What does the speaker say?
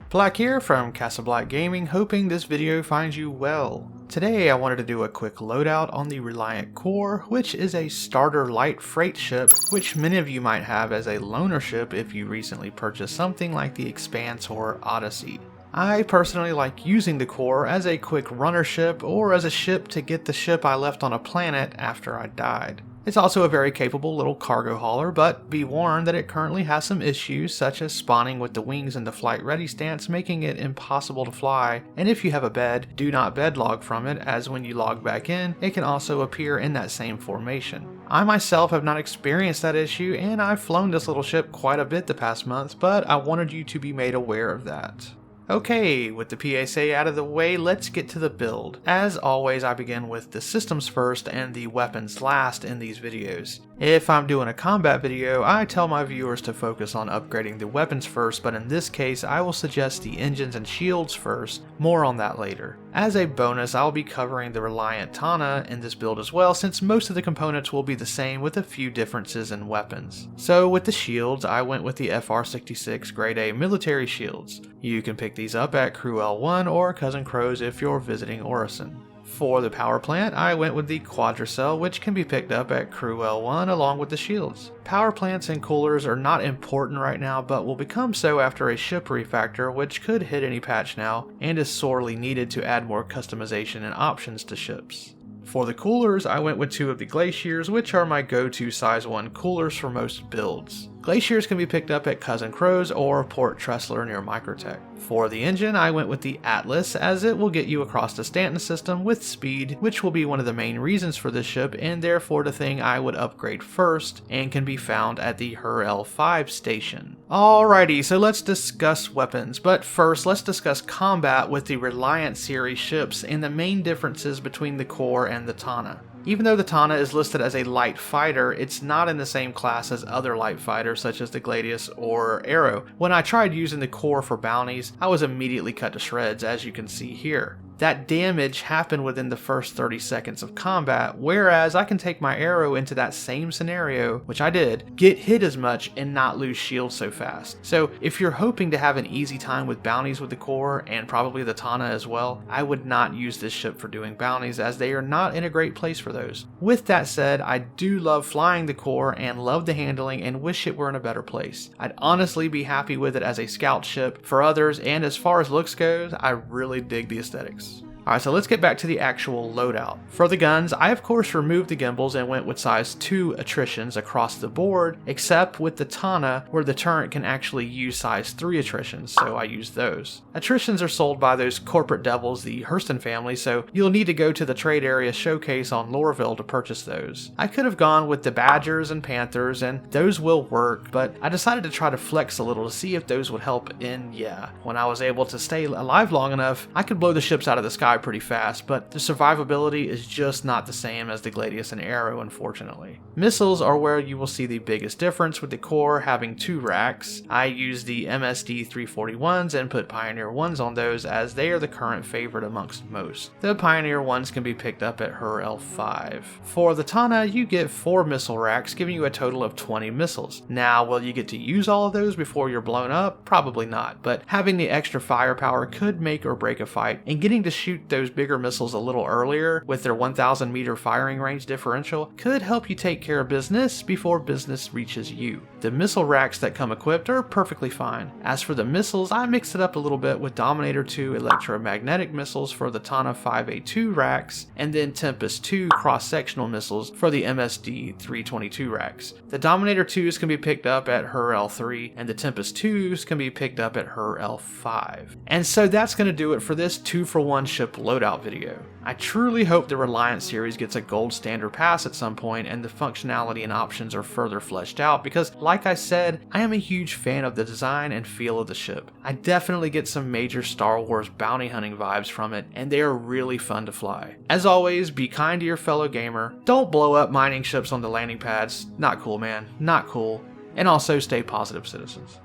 Black here from Castle Black Gaming, hoping this video finds you well. Today I wanted to do a quick loadout on the Reliant Kore, which is a starter light freight ship, which many of you might have as a loaner ship if you recently purchased something like the Expanse or Odyssey. I personally like using the Kore as a quick runner ship or as a ship to get the ship I left on a planet after I died. It's also a very capable little cargo hauler, but be warned that it currently has some issues such as spawning with the wings in the flight ready stance, making it impossible to fly, and if you have a bed, do not bed log from it, as when you log back in, it can also appear in that same formation. I myself have not experienced that issue, and I've flown this little ship quite a bit the past month, but I wanted you to be made aware of that. Okay, with the PSA out of the way, let's get to the build. As always, I begin with the systems first and the weapons last in these videos. If I'm doing a combat video, I tell my viewers to focus on upgrading the weapons first, but in this case, I will suggest the engines and shields first, more on that later. As a bonus, I'll be covering the Reliant Tana in this build as well, since most of the components will be the same with a few differences in weapons. So with the shields, I went with the FR66 Grade A military shields. You can pick these up at Crew L1 or Cousin Crow's if you're visiting Orison. For the power plant, I went with the Quadracell, which can be picked up at Crew L1 along with the shields. Power plants and coolers are not important right now, but will become so after a ship refactor, which could hit any patch now, and is sorely needed to add more customization and options to ships. For the coolers, I went with two of the Glaciers, which are my go-to size 1 coolers for most builds. Glaciers can be picked up at Cousin Crow's or Port Tressler near Microtech. For the engine, I went with the Atlas, as it will get you across the Stanton system with speed, which will be one of the main reasons for this ship and therefore the thing I would upgrade first, and can be found at the HER L5 station. Alrighty, so let's discuss weapons, but first let's discuss combat with the Reliant series ships and the main differences between the Kore and the Tana. Even though the Tana is listed as a light fighter, it's not in the same class as other light fighters such as the Gladius or Arrow. When I tried using the Kore for bounties, I was immediately cut to shreds, as you can see here. That damage happened within the first 30 seconds of combat, whereas I can take my arrow into that same scenario, which I did, get hit as much and not lose shield so fast. So if you're hoping to have an easy time with bounties with the Kore, and probably the Tana as well, I would not use this ship for doing bounties, as they are not in a great place for those. With that said, I do love flying the Kore and love the handling and wish it were in a better place. I'd honestly be happy with it as a scout ship for others, and as far as looks goes, I really dig the aesthetics. Alright, so let's get back to the actual loadout. For the guns, I of course removed the gimbals and went with size 2 attritions across the board, except with the Tana where the turret can actually use size 3 attritions, so I used those. Attritions are sold by those corporate devils, the Hurston family, so you'll need to go to the trade area showcase on Lorville to purchase those. I could have gone with the Badgers and Panthers, and those will work, but I decided to try to flex a little to see if those would help, and yeah, when I was able to stay alive long enough, I could blow the ships out of the sky pretty fast, but the survivability is just not the same as the Gladius and Arrow, unfortunately. Missiles are where you will see the biggest difference, with the Kore having 2 racks. I used the MSD 341s and put Pioneer 1s on those, as they are the current favorite amongst most. The Pioneer 1s can be picked up at HER L5. For the Tana, you get 4 missile racks, giving you a total of 20 missiles. Now, will you get to use all of those before you're blown up? Probably not, but having the extra firepower could make or break a fight, and getting to shoot those bigger missiles a little earlier with their 1,000 meter firing range differential could help you take care of business before business reaches you. The missile racks that come equipped are perfectly fine. As for the missiles, I mixed it up a little bit with Dominator 2 electromagnetic missiles for the Tana 5A2 racks, and then Tempest 2 cross-sectional missiles for the MSD 322 racks. The Dominator 2s can be picked up at HER L3, and the Tempest 2s can be picked up at HER L5. And so that's going to do it for this 2-for-1 ship loadout video. I truly hope the Reliant series gets a gold standard pass at some point and the functionality and options are further fleshed out, because like I said, I am a huge fan of the design and feel of the ship. I definitely get some major Star Wars bounty hunting vibes from it, and they are really fun to fly. As always, be kind to your fellow gamer, don't blow up mining ships on the landing pads, not cool man, not cool, and also stay positive citizens.